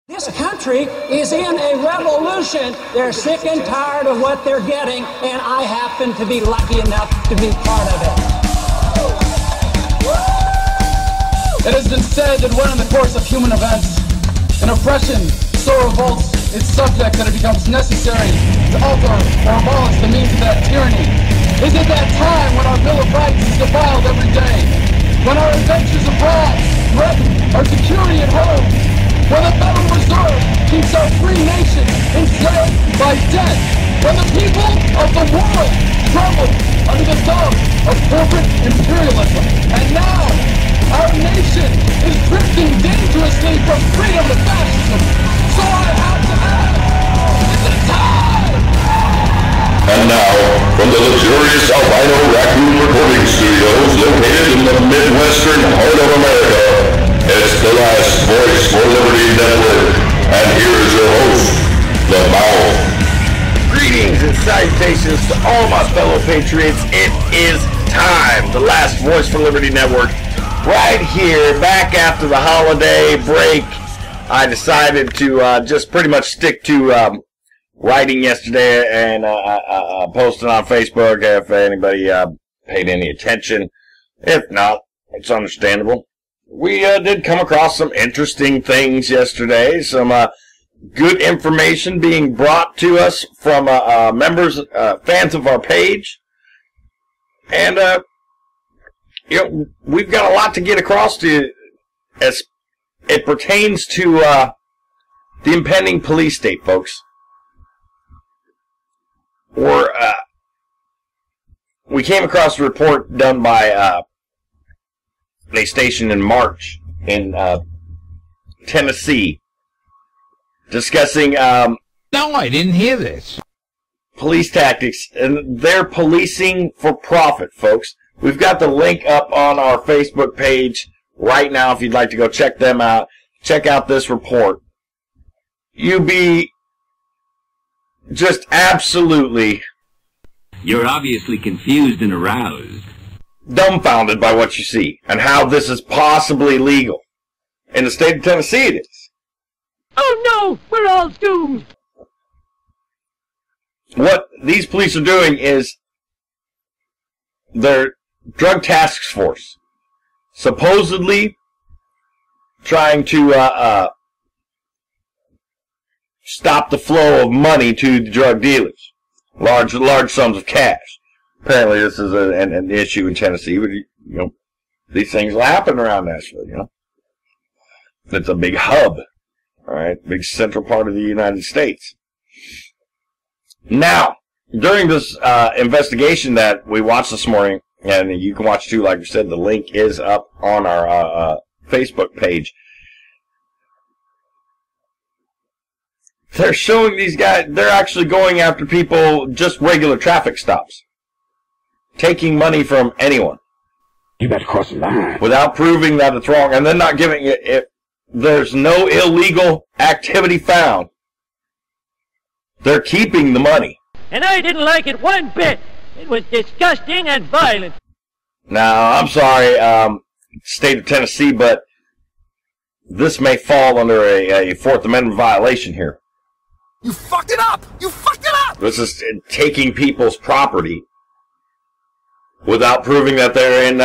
This country is in a revolution. They're sick and tired of what they're getting, and I happen to be lucky enough to be part of it. It has been said that when in the course of human events, an oppression so revolts its subject that it becomes necessary to alter or abolish the means of that tyranny. Is it that time when our Bill of Rights is defiled every day? When our adventures abroad threaten our security at home? When the Federal Reserve keeps our free nation enslaved by debt? When the people of the world tremble under the thumb of corporate imperialism? And now, our nation is drifting dangerously from freedom to fascism. So I have to ask, is it time? And now, from the luxurious Albino Raccoon recording studios located in the Midwestern heart of America, it's the Last Voice for Liberty Network. And here's your host, The Mouth. Greetings and salutations to all my fellow patriots. It is time. The Last Voice for Liberty Network. Right here, back after the holiday break. I decided to just pretty much stick to writing yesterday and posting on Facebook if anybody paid any attention. If not, it's understandable. We did come across some interesting things yesterday, some good information being brought to us from members, fans of our page, and you know, we've got a lot to get across to you as it pertains to the impending police state, folks. We came across a report done by a station in March in Tennessee discussing No, I didn't hear this. Police tactics, and they're policing for profit, folks. We've got the link up on our Facebook page right now if you'd like to go check them out. Check out this report. You'd be just absolutely... You're obviously confused and aroused. Dumbfounded by what you see and how this is possibly legal. In the state of Tennessee it is. Oh no, we're all doomed. What these police are doing is their drug task force supposedly trying to stop the flow of money to the drug dealers. Large sums of cash. Apparently this is an issue in Tennessee, but, you know, these things will happen around Nashville, you know. It's a big hub, all right, big central part of the United States. Now, during this investigation that we watched this morning, and you can watch too, like I said, the link is up on our Facebook page. They're showing these guys, they're actually going after people, just regular traffic stops. Taking money from anyone. You better cross the line. Without proving that it's wrong, and then not giving it, if there's no illegal activity found, they're keeping the money. And I didn't like it one bit. It was disgusting and violent. Now, I'm sorry, state of Tennessee, but this may fall under a Fourth Amendment violation here. You fucked it up! You fucked it up! This is taking people's property without proving that they're in,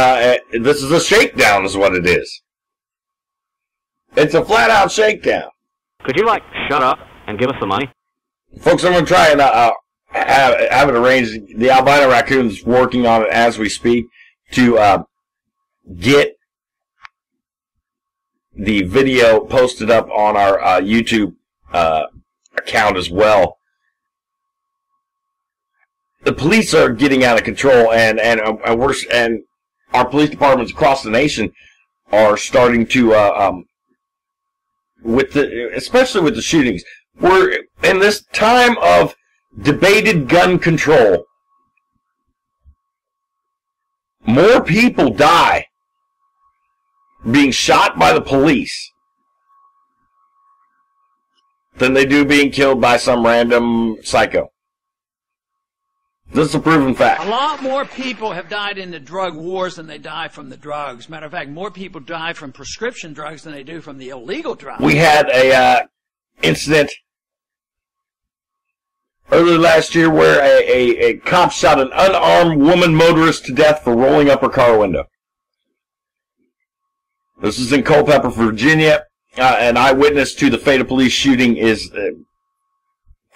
this is a shakedown is what it is. It's a flat-out shakedown. Could you, shut up and give us the money? Folks, I'm going to try and have it arranged. The Albino Raccoon's working on it as we speak to get the video posted up on our YouTube account as well. The police are getting out of control, and our police departments across the nation are starting to especially with the shootings. We're in this time of debated gun control. More people die being shot by the police than they do being killed by some random psycho. This is a proven fact. A lot more people have died in the drug wars than they die from the drugs. Matter of fact, more people die from prescription drugs than they do from the illegal drugs. We had a incident earlier last year where a cop shot an unarmed woman motorist to death for rolling up her car window. This is in Culpeper, Virginia. An eyewitness to the Fayette police shooting is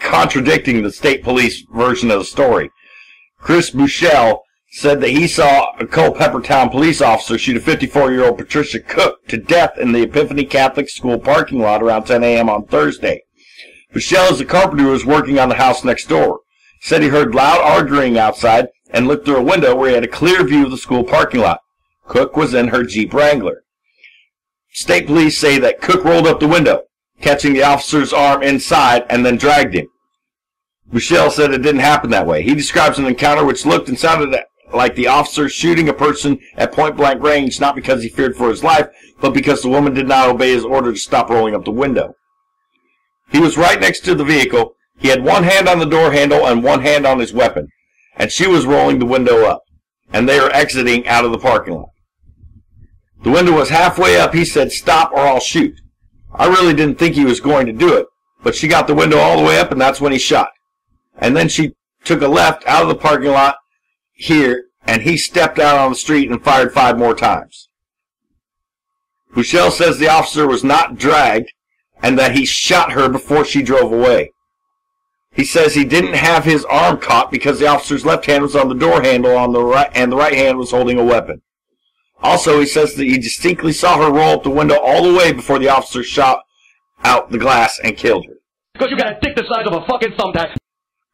contradicting the state police version of the story. Chris Bushell said that he saw a Culpeper Town police officer shoot a 54-year-old Patricia Cook to death in the Epiphany Catholic School parking lot around 10 a.m. on Thursday. Bushell is a carpenter who was working on the house next door. He said he heard loud arguing outside and looked through a window where he had a clear view of the school parking lot. Cook was in her Jeep Wrangler. State police say that Cook rolled up the window, catching the officer's arm inside and then dragged him. Bushell said it didn't happen that way. He describes an encounter which looked and sounded like the officer shooting a person at point-blank range, not because he feared for his life, but because the woman did not obey his order to stop rolling up the window. He was right next to the vehicle. He had one hand on the door handle and one hand on his weapon, and she was rolling the window up, and they are exiting out of the parking lot. The window was halfway up. He said, "Stop or I'll shoot." I really didn't think he was going to do it, but she got the window all the way up, and that's when he shot. And then she took a left out of the parking lot here, and he stepped out on the street and fired 5 more times. Bushell says the officer was not dragged and that he shot her before she drove away. He says he didn't have his arm caught because the officer's left hand was on the door handle on the right, and the right hand was holding a weapon. Also, he says that he distinctly saw her roll up the window all the way before the officer shot out the glass and killed her. Because you got a dick the size of a fucking thumbtack.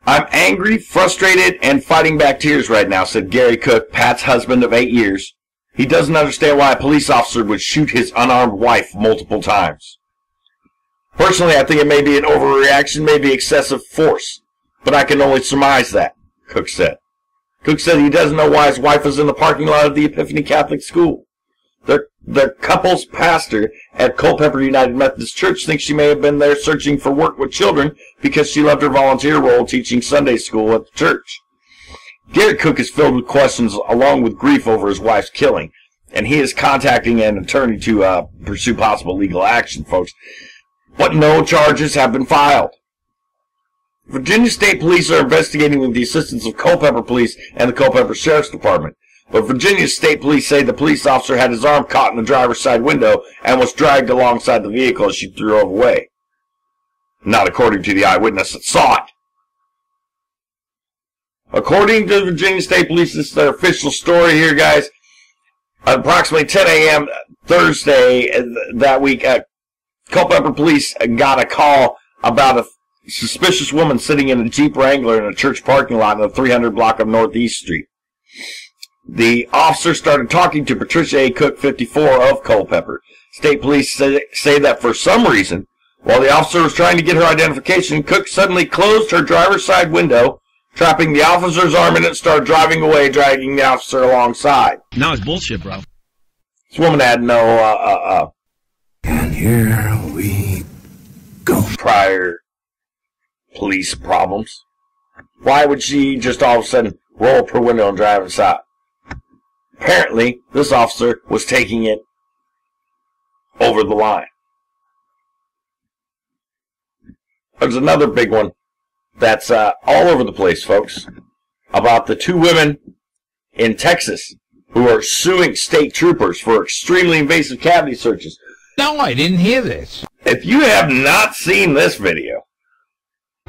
"I'm angry, frustrated, and fighting back tears right now," said Gary Cook, Pat's husband of 8 years. He doesn't understand why a police officer would shoot his unarmed wife multiple times. "Personally, I think it may be an overreaction, maybe excessive force, but I can only surmise that," Cook said. Cook said he doesn't know why his wife was in the parking lot of the Epiphany Catholic School. The couple's pastor at Culpeper United Methodist Church thinks she may have been there searching for work with children because she loved her volunteer role teaching Sunday school at the church. Garrett Cook is filled with questions along with grief over his wife's killing, and he is contacting an attorney to pursue possible legal action, folks. But no charges have been filed. Virginia State Police are investigating with the assistance of Culpeper Police and the Culpeper Sheriff's Department. But Virginia State Police say the police officer had his arm caught in the driver's side window and was dragged alongside the vehicle as she drove away. Not according to the eyewitness that saw it. According to Virginia State Police, this is their official story here, guys. At approximately 10 a.m. Thursday that week, Culpeper Police got a call about a suspicious woman sitting in a Jeep Wrangler in a church parking lot in the 300 block of Northeast Street. The officer started talking to Patricia A. Cook, 54, of Culpeper. State police say that for some reason, while the officer was trying to get her identification, Cook suddenly closed her driver's side window, trapping the officer's arm in it, and started driving away, dragging the officer alongside. No, it's bullshit, bro. This woman had no, And here we go. Prior police problems. Why would she just all of a sudden roll up her window and drive inside? Apparently, this officer was taking it over the line. There's another big one that's all over the place, folks, about the 2 women in Texas who are suing state troopers for extremely invasive cavity searches. No, I didn't hear this. If you have not seen this video,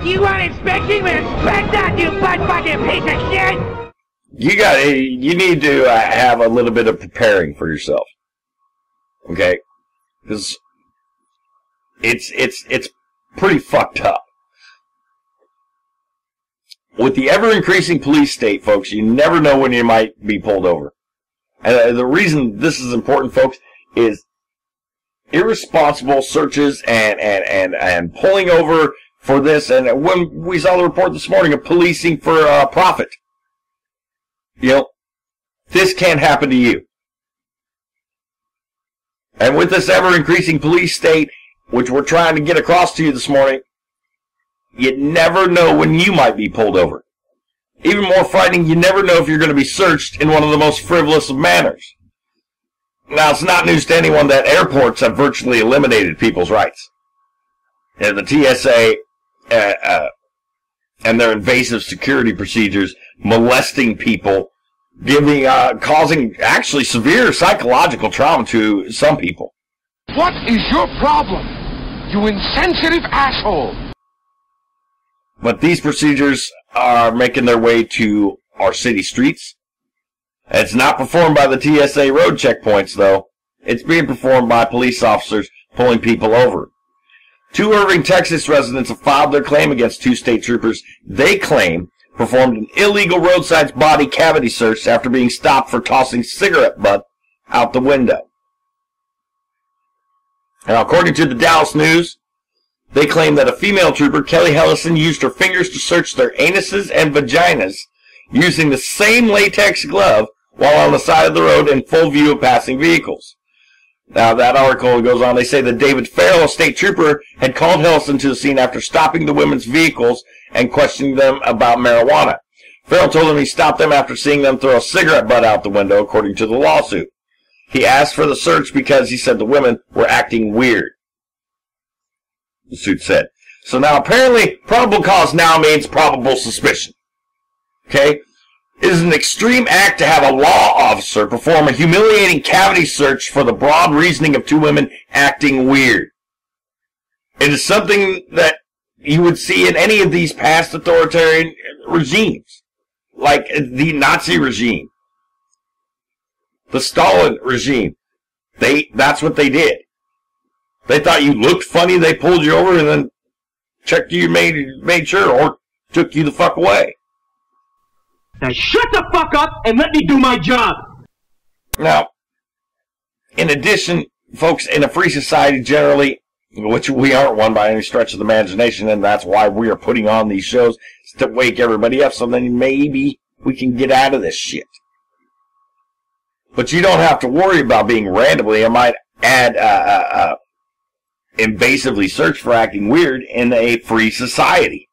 You want inspection? We'll inspect that, you butt-fucking piece of shit! you need to have a little bit of preparing for yourself. Okay? Because it's pretty fucked up. With the ever-increasing police state, folks, you never know when you might be pulled over. And the reason this is important, folks, is irresponsible searches and pulling over for this. And when we saw the report this morning of policing for profit, you know, this can't happen to you. And with this ever-increasing police state, which we're trying to get across to you this morning, you never know when you might be pulled over. Even more frightening, you never know if you're going to be searched in one of the most frivolous of manners. Now, it's not news to anyone that airports have virtually eliminated people's rights. the TSA and their invasive security procedures molesting people, causing actually severe psychological trauma to some people. What is your problem, you insensitive asshole? But these procedures are making their way to our city streets. It's not performed by the TSA road checkpoints, though. It's being performed by police officers pulling people over. 2 Irving, Texas residents have filed their claim against 2 state troopers they claim performed an illegal roadside body cavity search after being stopped for tossing cigarette butt out the window. Now, according to the Dallas News, they claim that a female trooper, Kelly Hellison, used her fingers to search their anuses and vaginas using the same latex glove while on the side of the road in full view of passing vehicles. Now, that article goes on. They say that David Farrell, a state trooper, had called Hellison to the scene after stopping the women's vehicles and questioning them about marijuana. Farrell told them he stopped them after seeing them throw a cigarette butt out the window, according to the lawsuit. He asked for the search because he said the women were acting weird, the suit said. So now, apparently, probable cause now means probable suspicion. Okay? It is an extreme act to have a law officer perform a humiliating cavity search for the broad reasoning of 2 women acting weird. It is something that you would see in any of these past authoritarian regimes, like the Nazi regime, the Stalin regime. That's what they did. They thought you looked funny, they pulled you over and then checked you, made sure, or took you the fuck away. Now shut the fuck up and let me do my job! Now, in addition, folks, in a free society generally, which we aren't one by any stretch of the imagination, and that's why we are putting on these shows, is to wake everybody up so then maybe we can get out of this shit. But you don't have to worry about being randomly, I might add, invasively search for acting weird in a free society.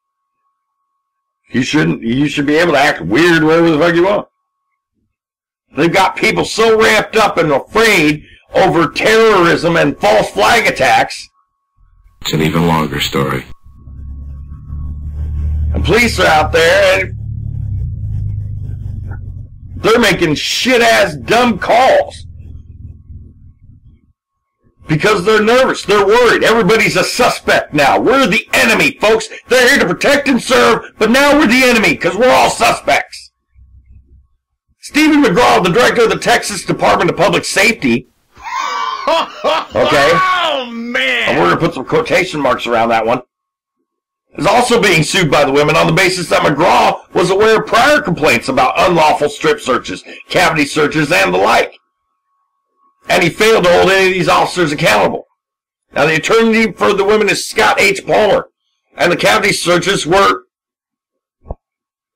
You should be able to act weird wherever the fuck you want. They've got people so ramped up and afraid over terrorism and false flag attacks. It's an even longer story. And police are out there and they're making shit-ass dumb calls. Because they're nervous, they're worried. Everybody's a suspect now. We're the enemy, folks. They're here to protect and serve, but now we're the enemy, because we're all suspects. Stephen McGraw, the director of the Texas Department of Public Safety. Okay? Oh, man! And we're going to put some quotation marks around that one. Is also being sued by the women on the basis that McGraw was aware of prior complaints about unlawful strip searches, cavity searches, and the like. And he failed to hold any of these officers accountable. Now, the attorney for the women is Scott H. Palmer. And the cavity searches were,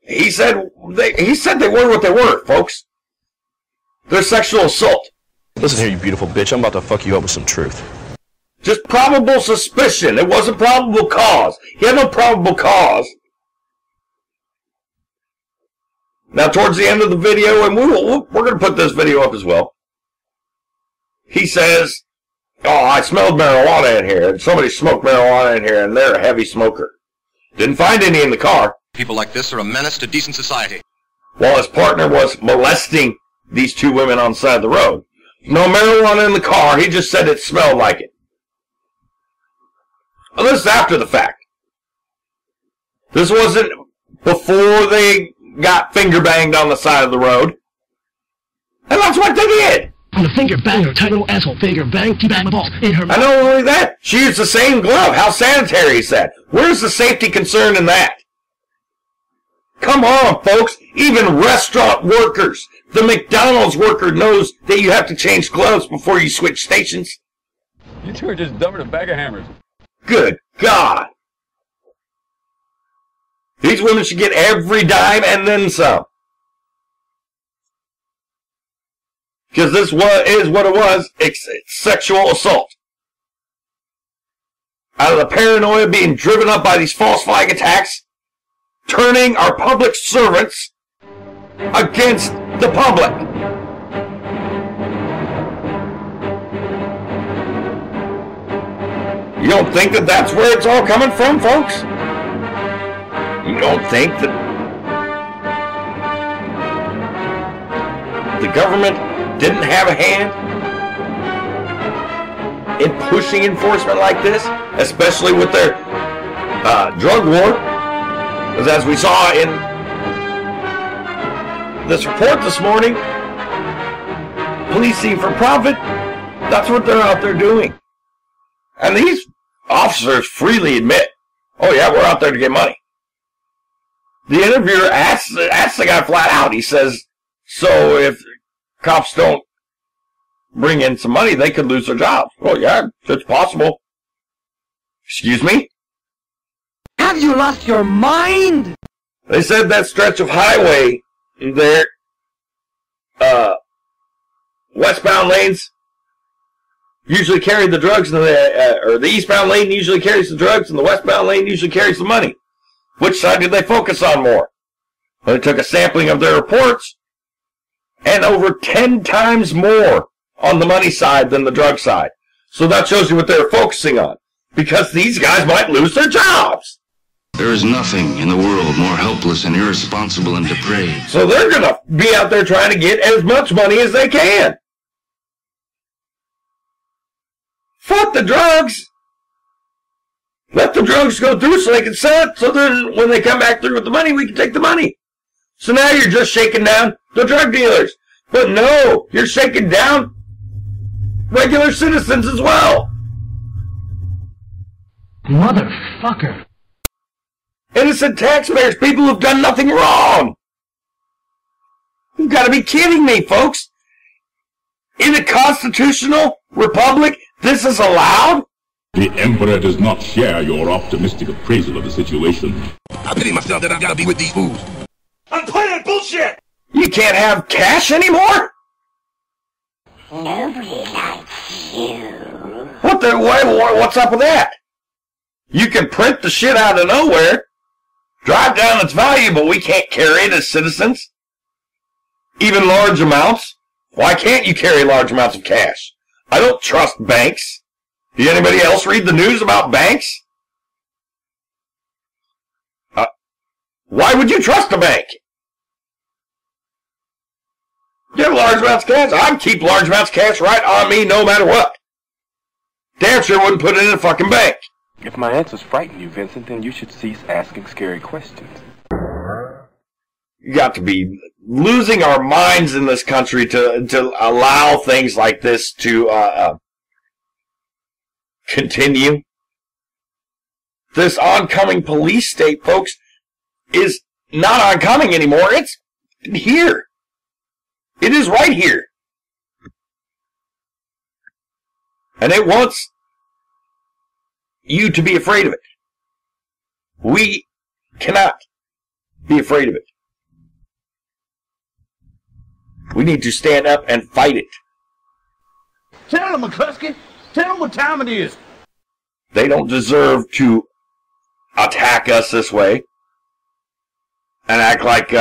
he said they were what they were, folks. They're sexual assault. Listen here, you beautiful bitch. I'm about to fuck you up with some truth. Just probable suspicion. It wasn't probable cause. He had no probable cause. Now, towards the end of the video, and we're going to put this video up as well. He says, oh, I smelled marijuana in here, and somebody smoked marijuana in here, and they're a heavy smoker. Didn't find any in the car. People like this are a menace to decent society. While his partner was molesting these 2 women on the side of the road. No marijuana in the car, he just said it smelled like it. Well, this is after the fact. This wasn't before they got finger banged on the side of the road. And that's what they did. I'm a finger banger, tight little asshole finger bang, teabag my balls in her mouth. I know only that. She used the same glove. How sanitary is that? Where's the safety concern in that? Come on, folks. Even restaurant workers, the McDonald's worker knows that you have to change gloves before you switch stations. You 2 are just dumber than a bag of hammers. Good God. These women should get every dime and then some. Because this is what it was. It's sexual assault. Out of the paranoia being driven up by these false flag attacks, turning our public servants against the public. You don't think that that's where it's all coming from, folks? You don't think that the government didn't have a hand in pushing enforcement like this, especially with their drug war? Because as we saw in this report this morning, policing for profit, that's what they're out there doing. And these officers freely admit, oh yeah, we're out there to get money. The interviewer asks the guy flat out, he says, so if cops don't bring in some money, they could lose their jobs. Well, yeah, it's possible. Excuse me? Have you lost your mind? They said that stretch of highway there, westbound lanes usually carry the drugs, and or the eastbound lane usually carries the drugs, and the westbound lane usually carries the money. Which side did they focus on more? Well, they took a sampling of their reports, and over 10 times more on the money side than the drug side. So that shows you what they were focusing on. Because these guys might lose their jobs. There is nothing in the world more helpless and irresponsible and depraved. So they're going to be out there trying to get as much money as they can. Fuck the drugs. Let the drugs go through so they can sell it, so then when they come back through with the money, we can take the money. So now you're just shaking down the drug dealers. But no, you're shaking down regular citizens as well. Motherfucker. Innocent taxpayers, people who've done nothing wrong. You've got to be kidding me, folks. In a constitutional republic, this is allowed? The Emperor does not share your optimistic appraisal of the situation. I pity myself that I gotta be with these fools. I'm tired of bullshit! You can't have cash anymore? Nobody likes you. What's up with that? You can print the shit out of nowhere, drive down its value, but we can't carry it as citizens. Even large amounts. Why can't you carry large amounts of cash? I don't trust banks. Did anybody else read the news about banks? Why would you trust a bank? You have large amounts of cash. I'd keep large amounts of cash right on me no matter what. Damn sure wouldn't put it in a fucking bank. If my answers frighten you, Vincent, then you should cease asking scary questions. You got to be losing our minds in this country to allow things like this to continue. This oncoming police state, folks, is not oncoming anymore. It's here. It is right here. And it wants you to be afraid of it. We cannot be afraid of it. We need to stand up and fight it. Tell them, McCluskey. Tell them what time it is. They don't deserve to attack us this way and act like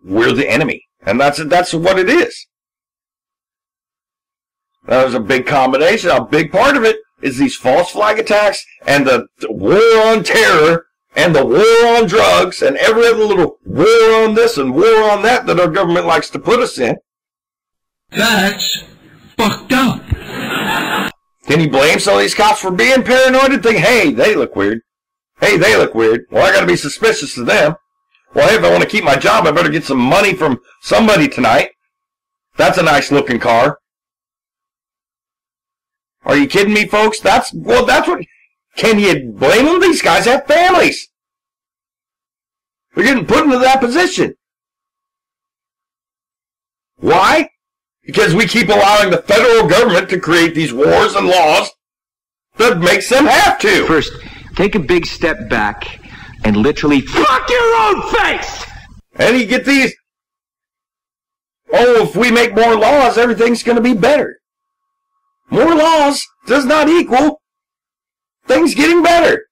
we're the enemy. And that's what it is. That was a big combination. A big part of it is these false flag attacks and the war on terror and the war on drugs and every other little war on this and war on that our government likes to put us in. That's fucked up. Can you blame some of these cops for being paranoid and think, hey, they look weird. Hey, they look weird. Well, I gotta be suspicious of them. Well, hey, if I want to keep my job, I better get some money from somebody tonight. That's a nice looking car. Are you kidding me, folks? That's what, can you blame them? These guys have families. They're getting put into that position. Why? Because we keep allowing the federal government to create these wars and laws that makes them have to. First, take a big step back and literally fuck your own face! And you get these, oh, if we make more laws, everything's going to be better. More laws does not equal things getting better.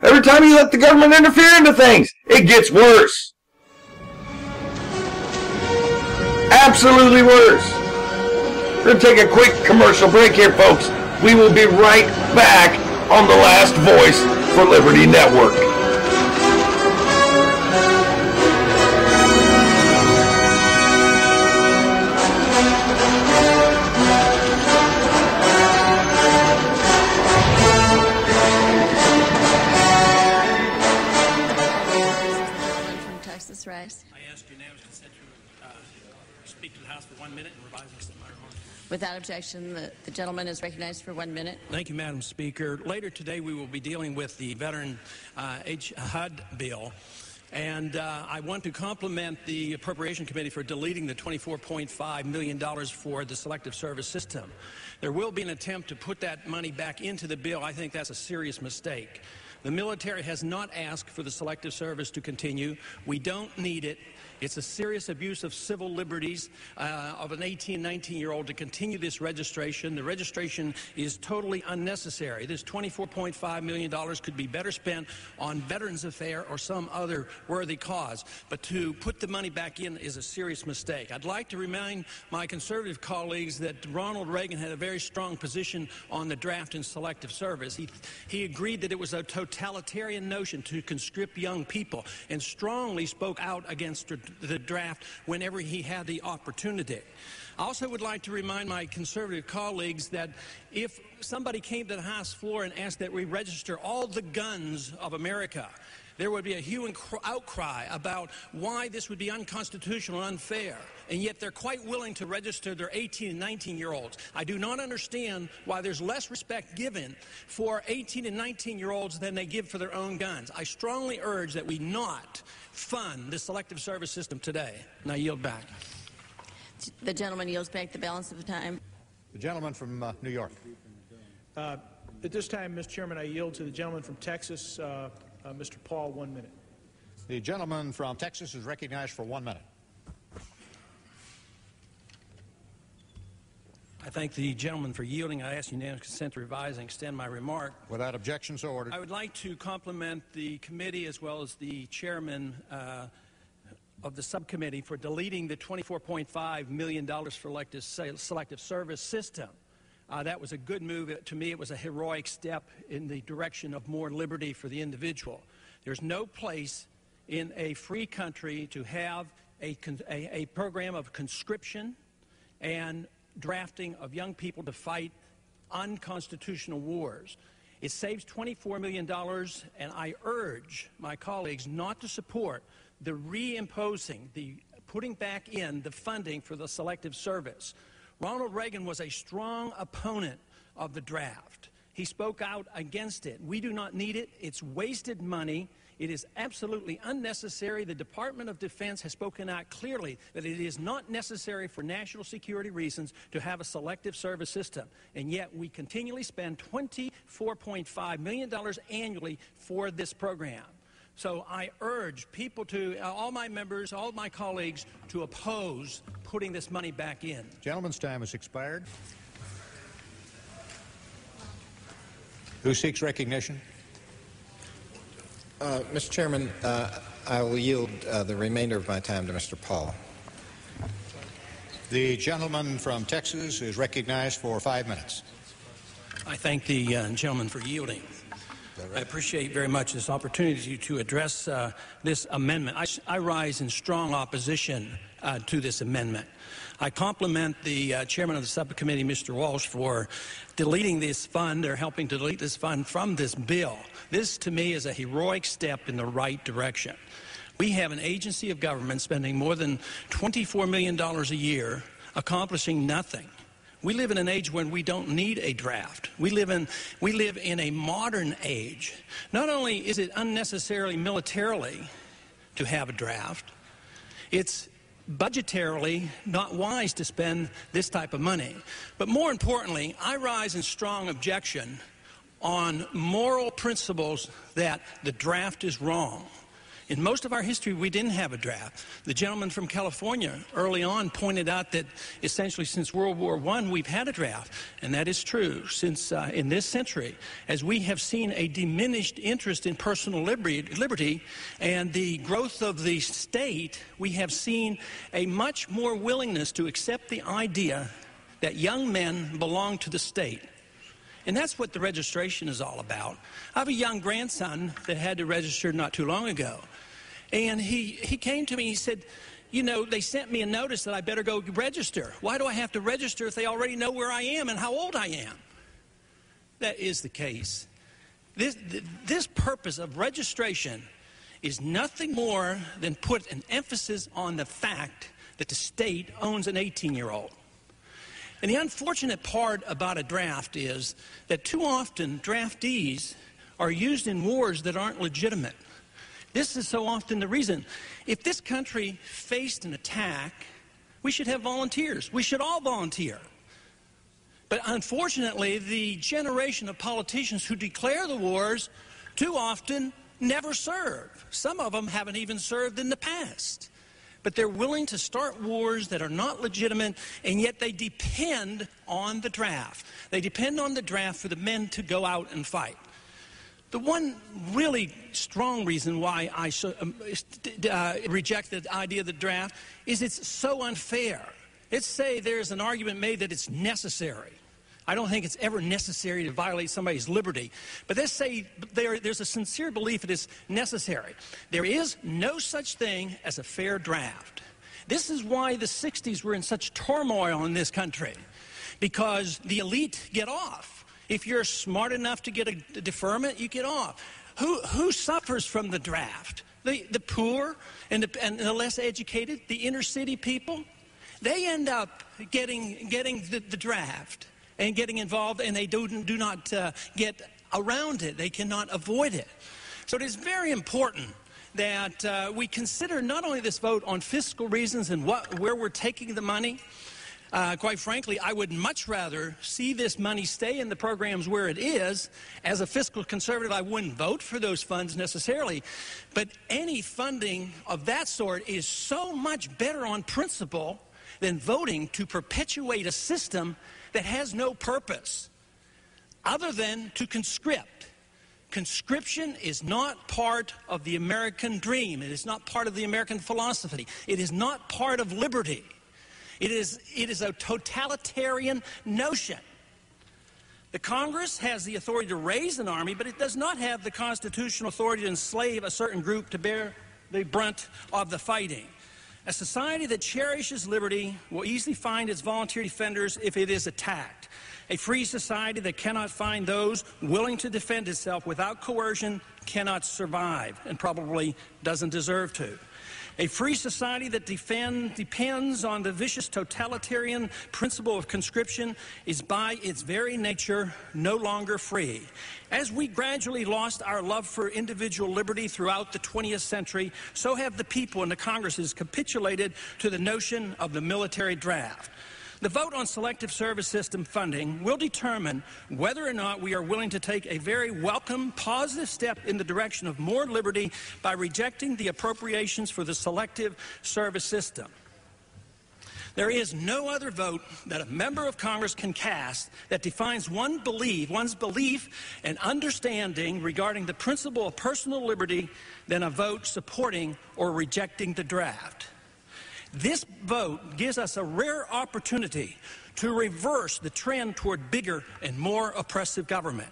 Every time you let the government interfere into things, it gets worse. Absolutely worse. We're going to take a quick commercial break here, folks. We will be right back on the last voice for Liberty Network. Rice. I ask unanimous consent to speak to the House for 1 minute and revise my remarks. Without objection, the gentleman is recognized for 1 minute. Thank you, Madam Speaker. Later today, we will be dealing with the Veteran HUD bill. And I want to compliment the Appropriation Committee for deleting the $24.5 million for the Selective Service System. There will be an attempt to put that money back into the bill. I think that's a serious mistake. The military has not asked for the Selective Service to continue. We don't need it. It's a serious abuse of civil liberties of an 18, 19-year-old to continue this registration. The registration is totally unnecessary. This $24.5 million could be better spent on Veterans Affairs or some other worthy cause. But to put the money back in is a serious mistake. I'd like to remind my conservative colleagues that Ronald Reagan had a very strong position on the draft and Selective Service. He agreed that it was a totalitarian notion to conscript young people and strongly spoke out against the draft whenever he had the opportunity. I also would like to remind my conservative colleagues that if somebody came to the House floor and asked that we register all the guns of America, there would be a hue and outcry about why this would be unconstitutional and unfair, and yet they're quite willing to register their 18 and 19-year-olds. I do not understand why there's less respect given for 18 and 19-year-olds than they give for their own guns. I strongly urge that we not fund the Selective Service System today. And I yield back. The gentleman yields back the balance of the time. The gentleman from New York. At this time, Mr. Chairman, I yield to the gentleman from Texas, Mr. Paul, 1 minute. The gentleman from Texas is recognized for 1 minute. I thank the gentleman for yielding. I ask unanimous consent to revise and extend my remark. Without objection, so ordered. I would like to compliment the committee as well as the chairman of the subcommittee for deleting the $24.5 million for Selective Service System. That was a good move. To me, it was a heroic step in the direction of more liberty for the individual. There's no place in a free country to have a program of conscription and drafting of young people to fight unconstitutional wars. It saves $24 million, and I urge my colleagues not to support the reimposing, the putting back in the funding for the Selective Service. Ronald Reagan was a strong opponent of the draft. He spoke out against it. We do not need it. It's wasted money. It is absolutely unnecessary. The Department of Defense has spoken out clearly that it is not necessary for national security reasons to have a Selective Service System. And yet we continually spend $24.5 million annually for this program. So I urge people to, all my members, all my colleagues, to oppose putting this money back in. Gentleman's time has expired. Who seeks recognition? Mr. Chairman, I will yield the remainder of my time to Mr. Paul. The gentleman from Texas is recognized for 5 minutes. I thank the gentleman for yielding. I appreciate very much this opportunity to address this amendment. I rise in strong opposition to this amendment. I compliment the chairman of the subcommittee, Mr. Walsh, for deleting this fund or helping to delete this fund from this bill. This, to me, is a heroic step in the right direction. We have an agency of government spending more than $24 million a year accomplishing nothing. We live in an age when we don't need a draft. We live in a modern age. Not only is it unnecessarily militarily to have a draft, it's budgetarily not wise to spend this type of money. But more importantly, I rise in strong objection on moral principles that the draft is wrong. In most of our history, we didn't have a draft. The gentleman from California early on pointed out that essentially since World War I, we've had a draft. And that is true. Since in this century, as we have seen a diminished interest in personal liberty and the growth of the state, we have seen a much more willingness to accept the idea that young men belong to the state. And that's what the registration is all about. I have a young grandson that had to register not too long ago. And he came to me, he said, you know, they sent me a notice that I better go register. Why do I have to register if they already know where I am and how old I am? That is the case. This purpose of registration is nothing more than put an emphasis on the fact that the state owns an 18-year-old. And the unfortunate part about a draft is that too often draftees are used in wars that aren't legitimate. This is so often the reason. If this country faced an attack, we should have volunteers. We should all volunteer. But unfortunately, the generation of politicians who declare the wars too often never serve. Some of them haven't even served in the past. But they're willing to start wars that are not legitimate, and yet they depend on the draft. They depend on the draft for the men to go out and fight. The one really strong reason why I reject the idea of the draft is it's so unfair. Let's say there's an argument made that it's necessary. I don't think it's ever necessary to violate somebody's liberty. But let's say there's a sincere belief it is necessary. There is no such thing as a fair draft. This is why the 60s were in such turmoil in this country, because the elite get off. If you're smart enough to get a deferment, you get off. Who suffers from the draft? The poor and the less educated, the inner city people. They end up getting the draft and getting involved, and they do not get around it. They cannot avoid it. So it is very important that we consider not only this vote on fiscal reasons and where we're taking the money. Quite frankly, I would much rather see this money stay in the programs where it is. As a fiscal conservative, I wouldn't vote for those funds necessarily. But any funding of that sort is so much better on principle than voting to perpetuate a system that has no purpose other than to conscript. Conscription is not part of the American dream. It is not part of the American philosophy. It is not part of liberty. It is a totalitarian notion. The Congress has the authority to raise an army, but it does not have the constitutional authority to enslave a certain group to bear the brunt of the fighting. A society that cherishes liberty will easily find its volunteer defenders if it is attacked. A free society that cannot find those willing to defend itself without coercion cannot survive, and probably doesn't deserve to. A free society that depends on the vicious totalitarian principle of conscription is by its very nature no longer free. As we gradually lost our love for individual liberty throughout the 20th century, so have the people and the Congresses capitulated to the notion of the military draft. The vote on selective service system funding will determine whether or not we are willing to take a very welcome, positive step in the direction of more liberty by rejecting the appropriations for the selective service system. There is no other vote that a member of Congress can cast that defines one's belief and understanding regarding the principle of personal liberty than a vote supporting or rejecting the draft. This vote gives us a rare opportunity to reverse the trend toward bigger and more oppressive government.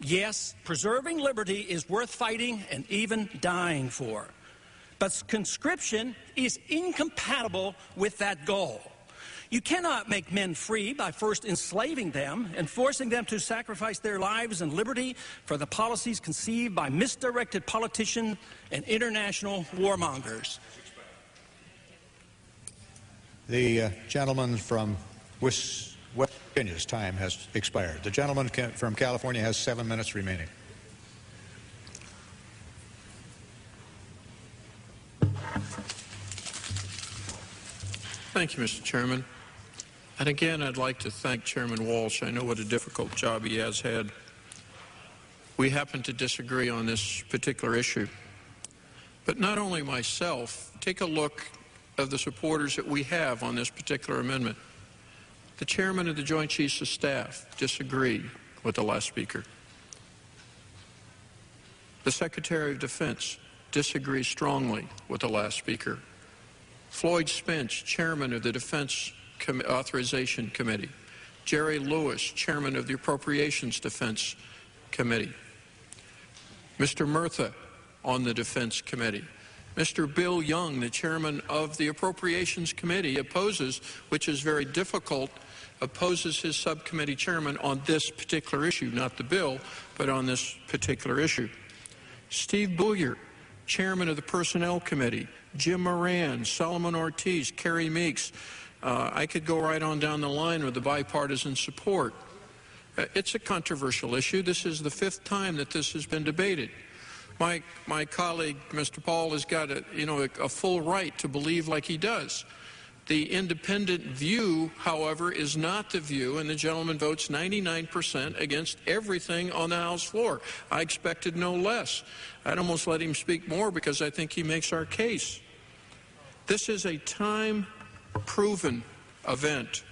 Yes, preserving liberty is worth fighting and even dying for. But conscription is incompatible with that goal. You cannot make men free by first enslaving them and forcing them to sacrifice their lives and liberty for the policies conceived by misdirected politicians and international warmongers. The gentleman from West Virginia's time has expired. The gentleman from California has 7 minutes remaining. Thank you, Mr. Chairman. And again, I'd like to thank Chairman Walsh. I know what a difficult job he has had. We happen to disagree on this particular issue. But not only myself, take a look of the supporters that we have on this particular amendment. The Chairman of the Joint Chiefs of Staff disagreed with the last speaker. The Secretary of Defense disagrees strongly with the last speaker. Floyd Spence, Chairman of the Defense Authorization Committee, Jerry Lewis, Chairman of the Appropriations Defense Committee, Mr. Murtha on the Defense Committee. Mr. Bill Young, the Chairman of the Appropriations Committee, opposes, which is very difficult, opposes his subcommittee chairman on this particular issue, not the bill, but on this particular issue. Steve Bullier, Chairman of the Personnel Committee, Jim Moran, Solomon Ortiz, Kerry Meeks. I could go right on down the line with the bipartisan support. It's a controversial issue. This is the 5th time that this has been debated. My colleague, Mr. Paul, has got a full right to believe like he does. The independent view, however, is not the view, and the gentleman votes 99% against everything on the House floor. I expected no less. I'd almost let him speak more because I think he makes our case. This is a time-proven event.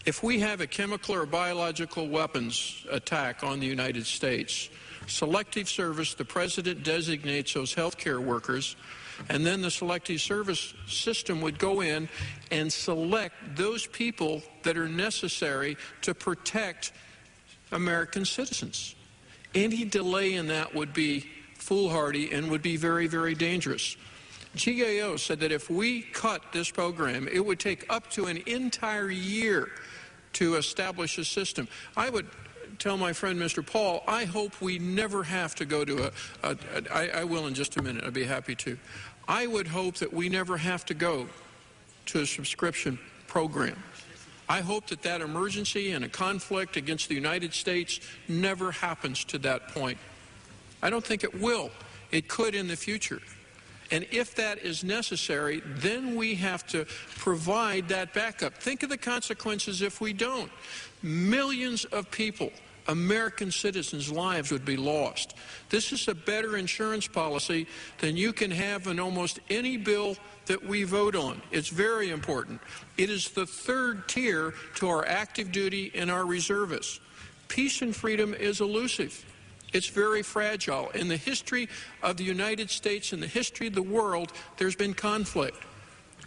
If we have a chemical or biological weapons attack on the United States, Selective Service, the President designates those health care workers, and then the Selective Service system would go in and select those people that are necessary to protect American citizens. Any delay in that would be foolhardy and would be very, very dangerous. GAO said that if we cut this program, it would take up to an entire year to establish a system. I would tell my friend Mr. Paul, I hope we never have to go to I will in just a minute, I'd be happy to. I would hope that we never have to go to a subscription program. I hope that that emergency and a conflict against the United States never happens to that point. I don't think it will. It could in the future. And if that is necessary, then we have to provide that backup. Think of the consequences if we don't. Millions of people, American citizens' lives would be lost. This is a better insurance policy than you can have in almost any bill that we vote on. It's very important. It is the 3rd tier to our active duty and our reservists. Peace and freedom is elusive. It's very fragile. In the history of the United States and the history of the world, there's been conflict.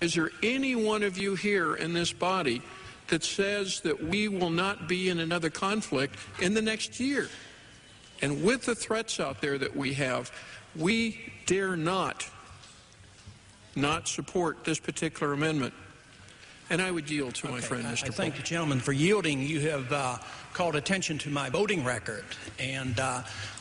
Is there any one of you here in this body that says that we will not be in another conflict in the next year? And with the threats out there that we have, we dare not support this particular amendment. And I would yield to my friend, Mr. Paul. I thank the gentleman for yielding. You have called attention to my voting record. And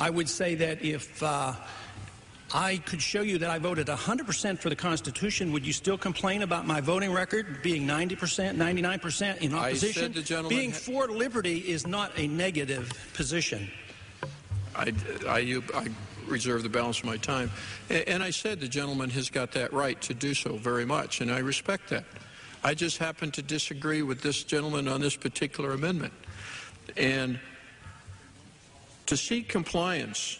I would say that if I could show you that I voted 100% for the Constitution, would you still complain about my voting record being 90%, 99% in opposition? I said the gentleman being for liberty is not a negative position. I reserve the balance of my time. And I said the gentleman has got that right to do so very much, and I respect that. I just happen to disagree with this gentleman on this particular amendment. And to seek compliance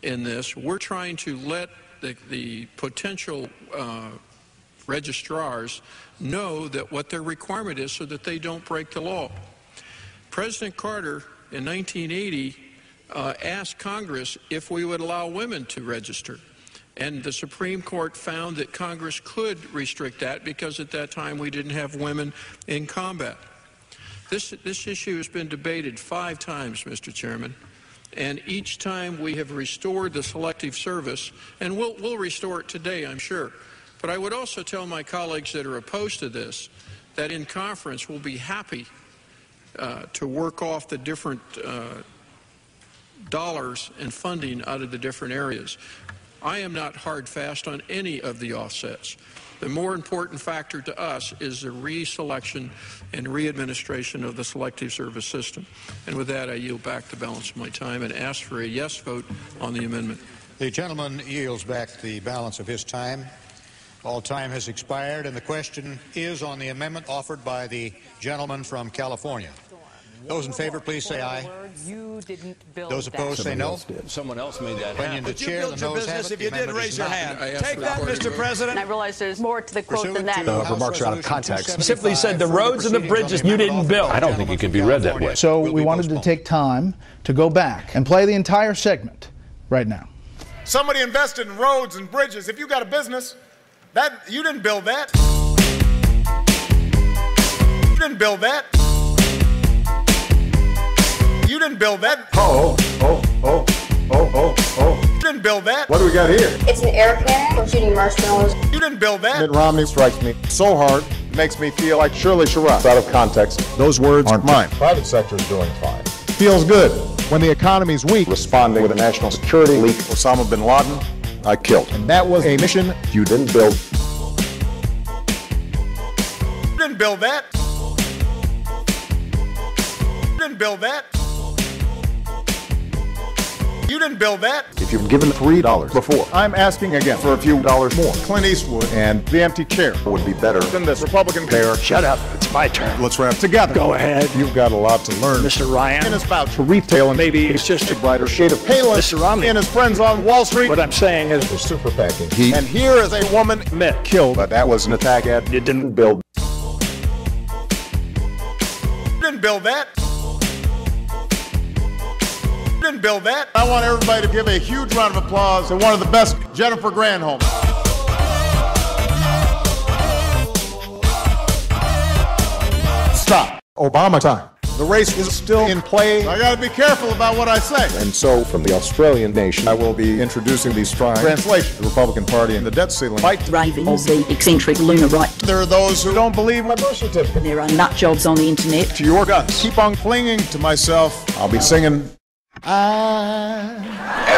in this, we're trying to let the potential registrars know that what their requirement is so that they don't break the law. President Carter in 1980 asked Congress if we would allow women to register. And the Supreme Court found that Congress could restrict that because at that time we didn't have women in combat. This issue has been debated 5 times, Mr. Chairman, and each time we have restored the Selective Service, and we'll restore it today, I'm sure. But I would also tell my colleagues that are opposed to this that in conference we'll be happy to work off the different dollars and funding out of the different areas. I am not hard fast on any of the offsets. The more important factor to us is the reselection and readministration of the Selective Service system. And with that, I yield back the balance of my time and ask for a yes vote on the amendment. The gentleman yields back the balance of his time. All time has expired, and the question is on the amendment offered by the gentleman from California. Those in favor, please say aye. You didn't build Those opposed, say no. Someone else made that happen. But you built your business if you did raise your hand. Take that, Mr. President. I realize there's more to the quote than that. The remarks are out of context. He simply said the roads and the bridges you didn't build. I don't think it can be read that way. So we wanted to take time to go back and play the entire segment right now. Somebody invested in roads and bridges. If you got a business, you didn't build that. didn't build that. You didn't build that. Oh. You didn't build that. What do we got here? It's an air cannon for shooting marshmallows. You didn't build that. Mitt Romney strikes me so hard, it makes me feel like Shirley Sherrod. Out of context, those words aren't mine. Private sector is doing fine. Feels good. When the economy's weak, responding with a national security leak, Osama bin Laden, I killed. And that was a mission you didn't build. You didn't build that. You didn't build that. You didn't build that. If you've given $3 before, I'm asking again for a few dollars more. Clint Eastwood and the empty chair would be better than this Republican pair. Shut up. It's my turn. Let's rap together. Go ahead. You've got a lot to learn. Mr. Ryan. And it's about to retail and maybe it's just a brighter shade of pale. Mr. Romney. And his friends on Wall Street. What I'm saying is we're super packing heat. And here is a woman killed, but that was an attack ad you didn't build. You didn't build that. Didn't build that. I want everybody to give a huge round of applause to one of the best, Jennifer Granholm. Stop. Obama time. The race is still in play. I gotta be careful about what I say. And so, from the Australian nation, I will be introducing these strong translation. The Republican Party and the debt ceiling fight. Raving of the eccentric lunar right. There are those who don't believe my birth certificate. There are nut jobs on the internet. To your guns. Keep on clinging to myself. I'll be singing. And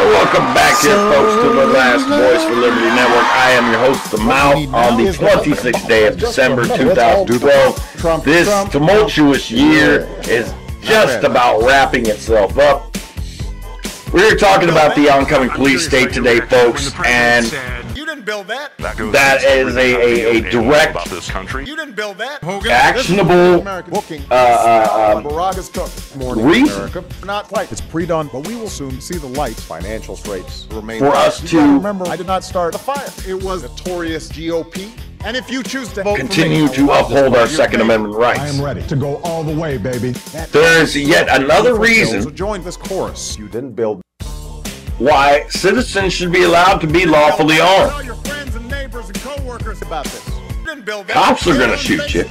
welcome back here, folks, to the last Voice for Liberty Network. I am your host, The Mouth, on the 26th day of December 2012. This tumultuous year is just about wrapping itself up. We're talking about the oncoming police state today, folks, and You didn't build that. that is a direct, You didn't build that. actionable reason Not quite. It's pre-done, but we will soon see the light. Financial straits remain for us to remember. I did not start the fire. It was notorious GOP. And if you choose to vote continue to uphold our Second Amendment rights. I am ready to go all the way, baby. There's yet another reason join this chorus. You didn't build. Why citizens should be allowed to be lawfully armed. Tell your friends and neighbors and co-workers about this. You didn't build that. Cops are going to shoot you.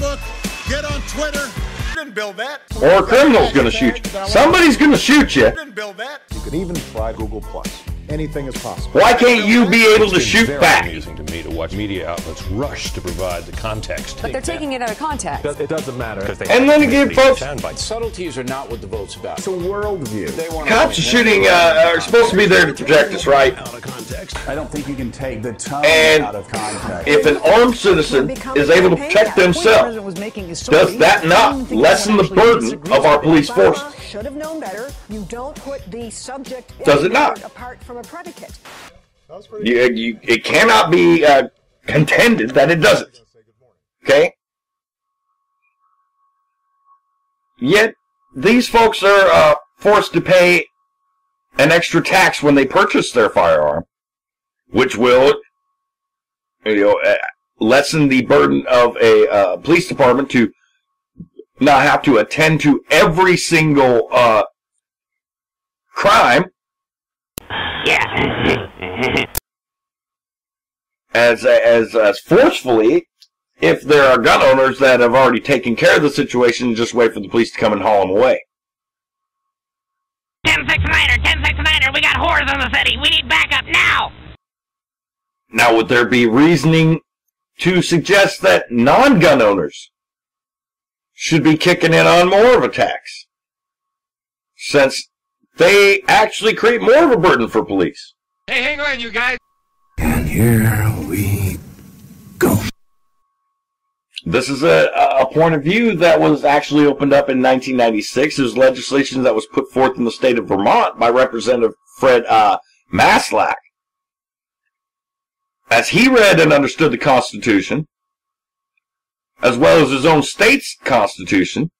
Get on Twitter. You didn't build that. Or a criminal's going to shoot you. Somebody's going to shoot you. You didn't build that. You can even try Google Plus. Anything is possible. Why can't you be able to shoot back? It's amusing to me to watch media outlets rush to provide the context. But they're taking it out of context. It doesn't matter. And then again, folks, subtleties are not what the vote's about. It's a worldview. cops are shooting are supposed to be there to protect us, right? I don't think you can take the tone out of context. If an armed citizen is able to protect themselves, does that not lessen the burden of our police force? Should have known better. You don't put the subject Does it not? apart from a predicate. It cannot be contended that it doesn't. Okay? Yet, these folks are forced to pay an extra tax when they purchase their firearm, which will lessen the burden of a police department to not have to attend to every single crime. As forcefully, if there are gun owners that have already taken care of the situation and just wait for the police to come and haul them away. 1069er, we got whores in the city. We need backup now. Now, would there be reasoning to suggest that non-gun owners should be kicking in on more of a tax, since they actually create more of a burden for police? Hey, hang on, you guys. And here we go. This is a point of view that was actually opened up in 1996. There's legislation that was put forth in the state of Vermont by Representative Fred Maslack. As he read and understood the Constitution, as well as his own state's Constitution,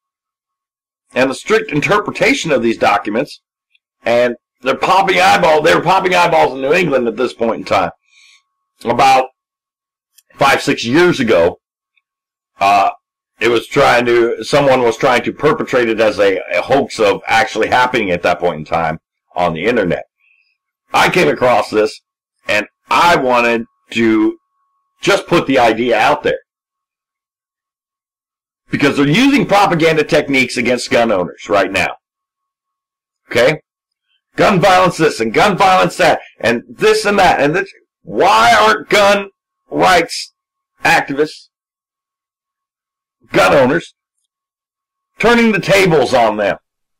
and the strict interpretation of these documents, and they were popping eyeballs in New England at this point in time. About 5-6 years ago, someone was trying to perpetrate it as a hoax of actually happening at that point in time on the internet. I came across this, and I wanted to just put the idea out there. Because they're using propaganda techniques against gun owners right now. Okay? Gun violence this and gun violence that and this and that. And this. Why aren't gun rights activists, gun owners, turning the tables on them?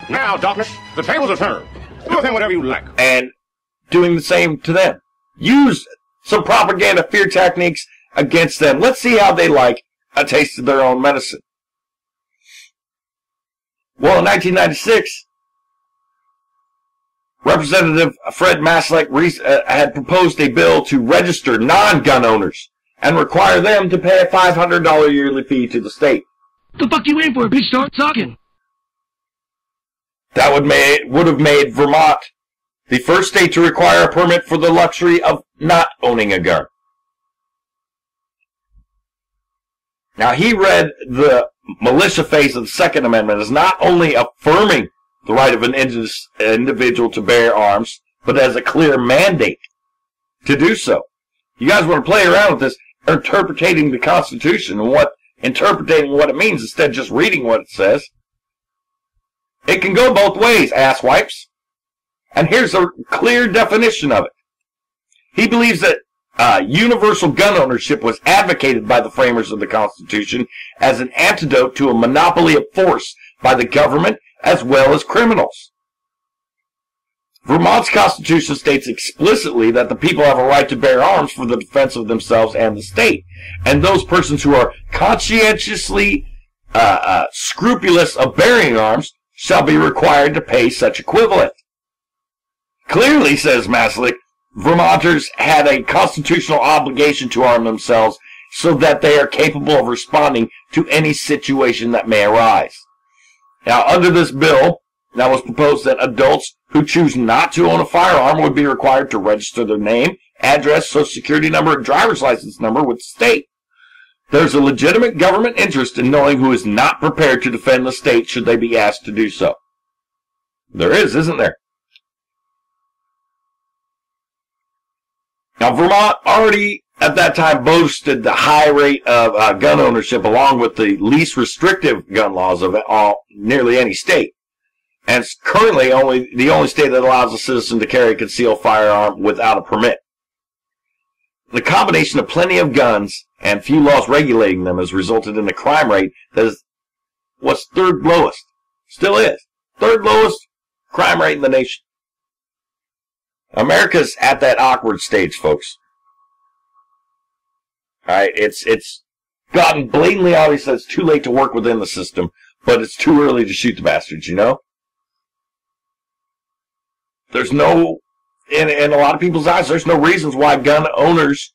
Now, darkness, the tables are turned. Do with him whatever you like. And doing the same to them. Use some propaganda fear techniques against them. Let's see how they like a taste of their own medicine. Well, in 1996, Representative Fred Maslick had proposed a bill to register non-gun owners and require them to pay a $500 yearly fee to the state. The fuck you waiting for, bitch? Start talking. That would have made Vermont the first state to require a permit for the luxury of not owning a gun. Now, he read the militia phase of the Second Amendment as not only affirming the right of an individual to bear arms, but as a clear mandate to do so. You guys want to play around with this, interpreting the Constitution and interpreting what it means instead of just reading what it says. It can go both ways, asswipes. And here's a clear definition of it. He believes that universal gun ownership was advocated by the framers of the Constitution as an antidote to a monopoly of force by the government as well as criminals. Vermont's Constitution states explicitly that the people have a right to bear arms for the defense of themselves and the state, and those persons who are conscientiously scrupulous of bearing arms shall be required to pay such equivalent. Clearly, says Maslick, Vermonters had a constitutional obligation to arm themselves so that they are capable of responding to any situation that may arise. Now, under this bill, now was proposed that adults who choose not to own a firearm would be required to register their name, address, social security number, and driver's license number with the state. There's a legitimate government interest in knowing who is not prepared to defend the state should they be asked to do so. There is, isn't there? Now, Vermont already at that time boasted the high rate of gun ownership along with the least restrictive gun laws of nearly any state. And it's currently the only state that allows a citizen to carry a concealed firearm without a permit. The combination of plenty of guns and few laws regulating them has resulted in a crime rate that was third lowest. Still is. Third lowest crime rate in the nation. America's at that awkward stage, folks. Alright, it's gotten blatantly obvious that it's too late to work within the system, but it's too early to shoot the bastards, you know? There's no, in a lot of people's eyes, there's no reasons why gun owners